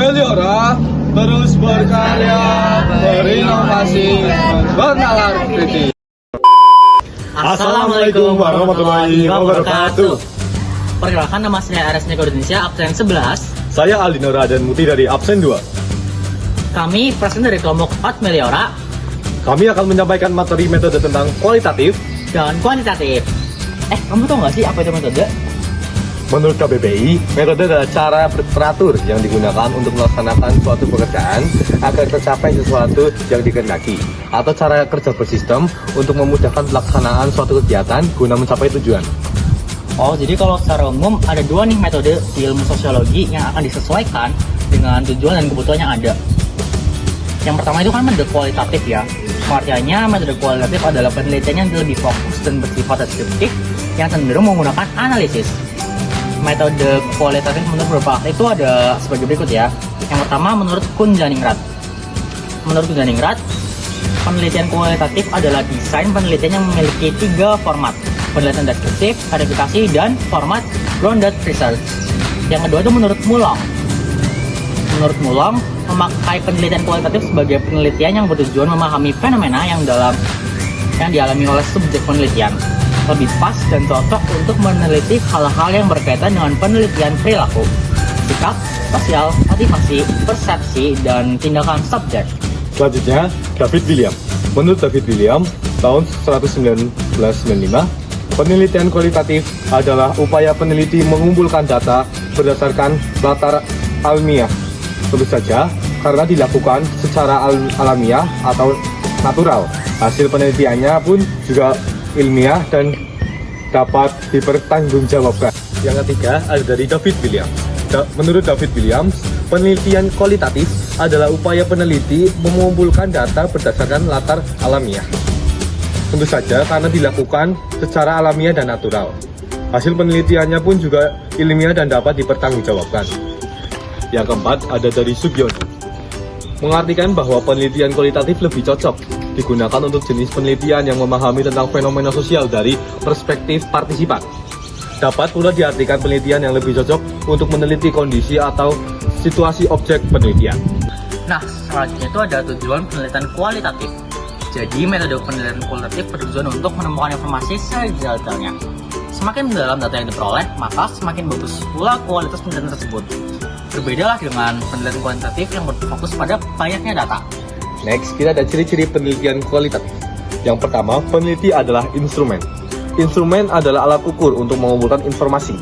Meliora terus berkarya, berinovasi, bernalar kritis. Assalamualaikum warahmatullahi wabarakatuh. Perkenalkan, nama saya Ares Niko Indonesia, absen 11. Saya Aldino Raden Muti dari absen 2. Kami presiden dari kelompok 4 Meliora Kami akan menyampaikan materi metode tentang kualitatif. dan kuantitatif. Kamu tau gak sih apa itu metode? Menurut KBBI, metode adalah cara teratur yang digunakan untuk melaksanakan suatu pekerjaan agar tercapai sesuatu yang dikehendaki, atau cara kerja bersistem untuk memudahkan pelaksanaan suatu kegiatan guna mencapai tujuan. Oh, jadi kalau secara umum ada dua nih metode di ilmu sosiologi yang akan disesuaikan dengan tujuan dan kebutuhan yang ada. Yang pertama itu kan metode kualitatif ya. Artinya metode kualitatif adalah penelitian yang lebih fokus dan bersifat deskriptif yang cenderung menggunakan analisis. Metode kualitatif menurut beberapa ahli itu ada sebagai berikut ya. Yang pertama menurut Kuhn-Dunning-Rath. Menurut Kuhn-Dunning-Rath, penelitian kualitatif adalah desain penelitian yang memiliki 3 format: penelitian deskriptif, verifikasi, dan format grounded research. Yang kedua itu menurut Mulong. Menurut Mulong, memakai penelitian kualitatif sebagai penelitian yang bertujuan memahami fenomena yang dialami oleh subjek penelitian. Lebih pas dan cocok untuk meneliti hal-hal yang berkaitan dengan penelitian perilaku, sikap, sosial, motivasi, persepsi, dan tindakan subjek. Selanjutnya, David William. Menurut David William, tahun 1995, penelitian kualitatif adalah upaya peneliti mengumpulkan data berdasarkan latar alamiah. Tentu saja, karena dilakukan secara alamiah atau natural. Hasil penelitiannya pun juga ilmiah dan dapat dipertanggungjawabkan. Yang ketiga ada dari David Williams. Menurut David Williams, penelitian kualitatif adalah upaya peneliti mengumpulkan data berdasarkan latar alamiah. Tentu saja karena dilakukan secara alamiah dan natural. Hasil penelitiannya pun juga ilmiah dan dapat dipertanggungjawabkan. Yang keempat ada dari Sugiono. Mengartikan bahwa penelitian kualitatif lebih cocok digunakan untuk jenis penelitian yang memahami tentang fenomena sosial dari perspektif partisipan. Dapat pula diartikan penelitian yang lebih cocok untuk meneliti kondisi atau situasi objek penelitian. Nah, selanjutnya itu ada tujuan penelitian kualitatif. Jadi, metode penelitian kualitatif bertujuan untuk menemukan informasi sedetailnya. Semakin mendalam data yang diperoleh, maka semakin bagus pula kualitas penelitian tersebut. Berbedalah dengan penelitian kuantitatif yang berfokus pada banyaknya data. Next, kita ada ciri-ciri penelitian kualitatif. Yang pertama, peneliti adalah instrumen. Instrumen adalah alat ukur untuk mengumpulkan informasi.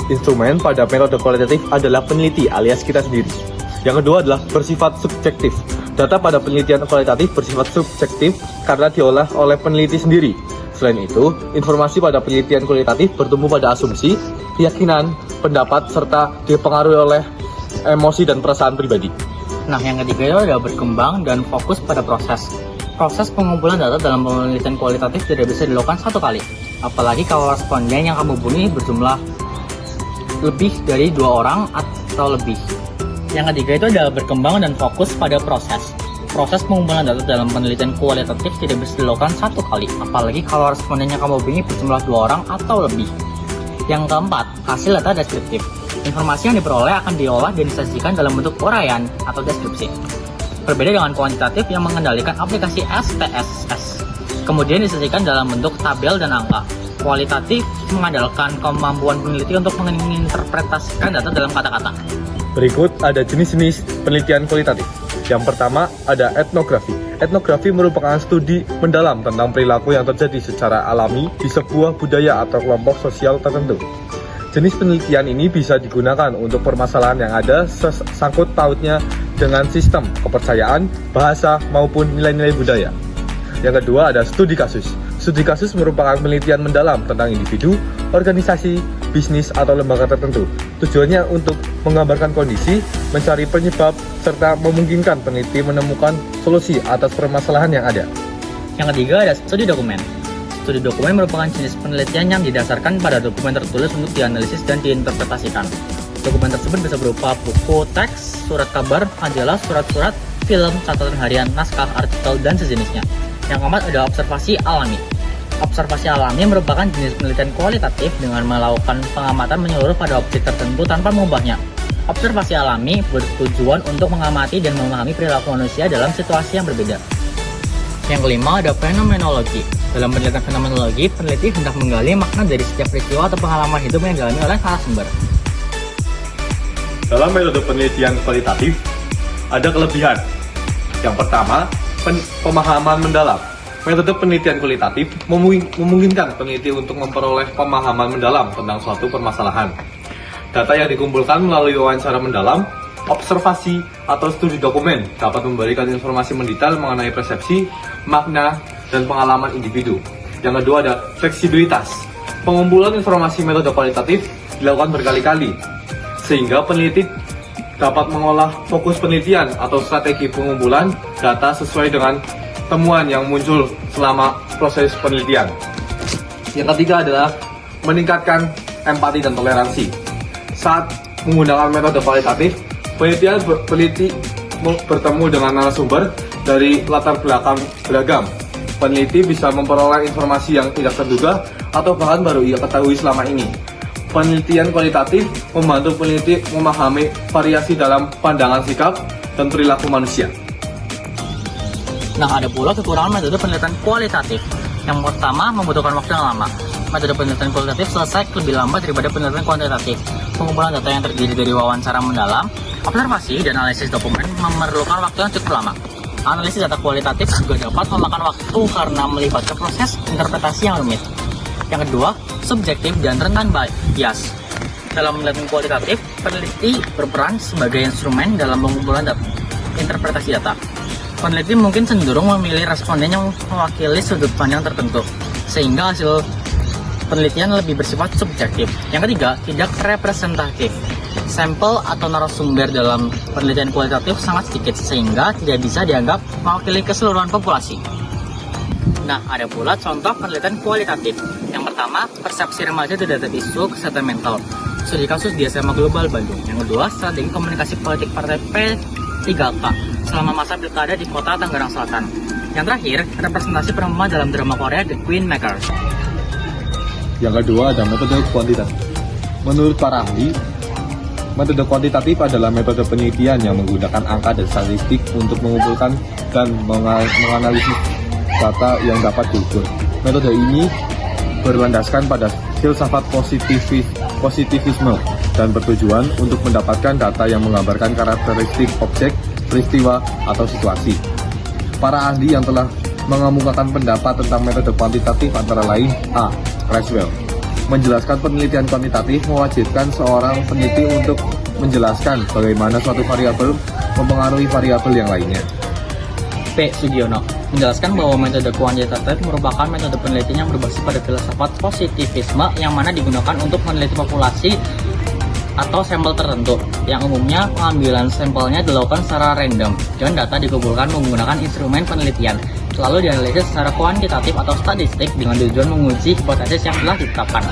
Instrumen pada metode kualitatif adalah peneliti alias kita sendiri. Yang kedua adalah bersifat subjektif. Data pada penelitian kualitatif bersifat subjektif karena diolah oleh peneliti sendiri. Selain itu, informasi pada penelitian kualitatif bertumbuh pada asumsi, keyakinan, pendapat, serta dipengaruhi oleh emosi dan perasaan pribadi. Nah, yang ketiga itu ada berkembang dan fokus pada proses. Proses pengumpulan data dalam penelitian kualitatif tidak bisa dilakukan satu kali. Apalagi kalau responden yang kamu hubungi berjumlah lebih dari 2 orang atau lebih. Yang ketiga itu ada berkembang dan fokus pada proses. Proses pengumpulan data dalam penelitian kualitatif tidak bisa dilakukan satu kali. Apalagi kalau responden yang kamu hubungi berjumlah 2 orang atau lebih. Yang keempat, hasil data deskriptif. Informasi yang diperoleh akan diolah dan disajikan dalam bentuk uraian atau deskripsi. Berbeda dengan kuantitatif yang mengendalikan aplikasi SPSS, kemudian disajikan dalam bentuk tabel dan angka. Kualitatif mengandalkan kemampuan peneliti untuk menginterpretasikan data dalam kata-kata. Berikut ada jenis-jenis penelitian kualitatif. Yang pertama ada etnografi. Etnografi merupakan studi mendalam tentang perilaku yang terjadi secara alami di sebuah budaya atau kelompok sosial tertentu. Jenis penelitian ini bisa digunakan untuk permasalahan yang ada sangkut pautnya dengan sistem kepercayaan, bahasa, maupun nilai-nilai budaya. Yang kedua ada studi kasus. Studi kasus merupakan penelitian mendalam tentang individu, organisasi, bisnis, atau lembaga tertentu. Tujuannya untuk menggambarkan kondisi, mencari penyebab, serta memungkinkan peneliti menemukan solusi atas permasalahan yang ada. Yang ketiga ada studi dokumen. Studi dokumen merupakan jenis penelitian yang didasarkan pada dokumen tertulis untuk dianalisis dan diinterpretasikan. Dokumen tersebut bisa berupa buku, teks, surat kabar, majalah, surat-surat, film, catatan harian, naskah, artikel, dan sejenisnya. Yang keempat ada observasi alami. Observasi alami merupakan jenis penelitian kualitatif dengan melakukan pengamatan menyeluruh pada objek tertentu tanpa mengubahnya. Observasi alami bertujuan untuk mengamati dan memahami perilaku manusia dalam situasi yang berbeda. Yang kelima ada fenomenologi. Dalam penelitian fenomenologi, peneliti hendak menggali makna dari setiap peristiwa atau pengalaman hidup yang dialami oleh narasumber. Dalam metode penelitian kualitatif, ada kelebihan. Yang pertama, pemahaman mendalam. Metode penelitian kualitatif memungkinkan peneliti untuk memperoleh pemahaman mendalam tentang suatu permasalahan. Data yang dikumpulkan melalui wawancara mendalam, observasi, atau studi dokumen dapat memberikan informasi mendetail mengenai persepsi, makna, dan pengalaman individu. Yang kedua ada fleksibilitas. Pengumpulan informasi metode kualitatif dilakukan berkali-kali, sehingga peneliti dapat mengolah fokus penelitian atau strategi pengumpulan data sesuai dengan temuan yang muncul selama proses penelitian. Yang ketiga adalah meningkatkan empati dan toleransi. Saat menggunakan metode kualitatif, peneliti bertemu dengan narasumber dari latar belakang beragam. Peneliti bisa memperoleh informasi yang tidak terduga atau bahkan baru ia ketahui selama ini. Penelitian kualitatif membantu peneliti memahami variasi dalam pandangan sikap dan perilaku manusia. Nah, ada pula kekurangan metode penelitian kualitatif. Yang pertama, membutuhkan waktu yang lama. Metode penelitian kualitatif selesai lebih lambat daripada penelitian kuantitatif. Pengumpulan data yang terdiri dari wawancara mendalam, observasi, dan analisis dokumen memerlukan waktu yang cukup lama. Analisis data kualitatif juga dapat memakan waktu karena melibatkan proses interpretasi yang rumit. Yang kedua, subjektif dan rentan bias. Dalam penelitian kualitatif, peneliti berperan sebagai instrumen dalam pengumpulan interpretasi data. Peneliti mungkin cenderung memilih responden yang mewakili sudut pandang tertentu, sehingga hasil penelitian lebih bersifat subjektif. Yang ketiga, tidak representatif. Sampel atau narasumber dalam penelitian kualitatif sangat sedikit, sehingga tidak bisa dianggap mewakili keseluruhan populasi. Nah, ada pula contoh penelitian kualitatif. Yang pertama, persepsi remaja terhadap isu kesehatan mental. Studi kasus di SMA Global Bandung. Yang kedua, strategi komunikasi politik partai P3K selama masa pilkada di kota Tangerang Selatan. Yang terakhir, representasi perempuan dalam drama Korea The Queen Maker. Yang kedua ada metode kuantitatif. Menurut para ahli, metode kuantitatif adalah metode penelitian yang menggunakan angka dan statistik untuk mengumpulkan dan menganalisis data yang dapat diukur. Metode ini berlandaskan pada filsafat positivisme dan bertujuan untuk mendapatkan data yang menggambarkan karakteristik objek, peristiwa, atau situasi. Para ahli yang telah mengemukakan pendapat tentang metode kuantitatif antara lain A. Creswell menjelaskan penelitian kuantitatif mewajibkan seorang peneliti untuk menjelaskan bagaimana suatu variabel mempengaruhi variabel yang lainnya. P. Sugiono menjelaskan bahwa metode kuantitatif merupakan metode penelitian yang berbasis pada filsafat positivisme yang mana digunakan untuk meneliti populasi atau sampel tertentu, yang umumnya pengambilan sampelnya dilakukan secara random dan data dikumpulkan menggunakan instrumen penelitian, lalu dianalisis secara kuantitatif atau statistik dengan tujuan menguji hipotesis yang telah ditetapkan.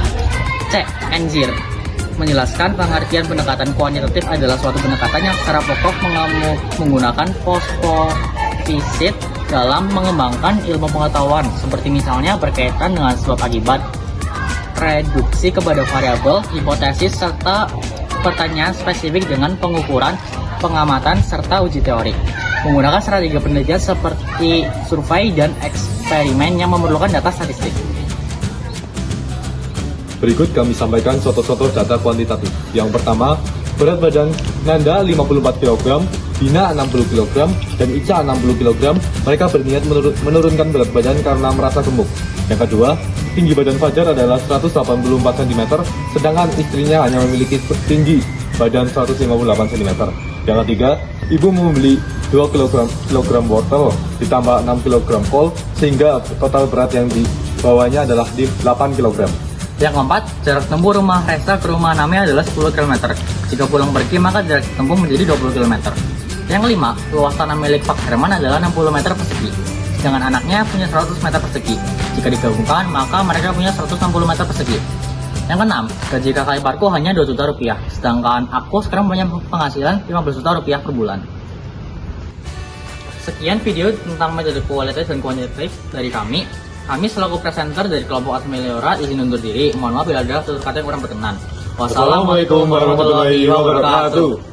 C. Enzir menjelaskan pengertian pendekatan kuantitatif adalah suatu pendekatan yang secara pokok menggunakan posposisit dalam mengembangkan ilmu pengetahuan, seperti misalnya berkaitan dengan sebab akibat, reduksi kepada variabel, hipotesis, serta pertanyaan spesifik dengan pengukuran, pengamatan, serta uji teori. Menggunakan strategi penelitian seperti survei dan eksperimen yang memerlukan data statistik. Berikut kami sampaikan contoh-contoh data kuantitatif. Yang pertama, berat badan Nanda 54 kg, Dina 60 kg, dan Ica 60 kg. Mereka berniat menurunkan berat badan karena merasa gemuk. Yang kedua, tinggi badan Fajar adalah 184 cm, sedangkan istrinya hanya memiliki tinggi badan 158 cm. Yang ketiga, ibu membeli 2 kg wortel ditambah 6 kg kol, sehingga total berat yang dibawanya adalah 8 kg. Yang keempat, jarak tempuh rumah Reza ke rumah Nami adalah 10 km. Jika pulang pergi, maka jarak tempuh menjadi 20 km. Yang kelima, luas tanah milik Pak Herman adalah 60 meter persegi, sedangkan anaknya punya 100 meter persegi. Jika digabungkan, maka mereka punya 160 meter persegi. Yang keenam, gaji kakak iparku hanya 2 juta rupiah, sedangkan aku sekarang punya penghasilan 15 juta rupiah per bulan. Sekian video tentang metode kualitatif dan kuantitatif dari kami. Kami selaku presenter dari kelompok Atmeliora izin undur diri. Mohon maaf bila ada tutur kata yang kurang berkenan. Wassalamualaikum warahmatullahi wabarakatuh.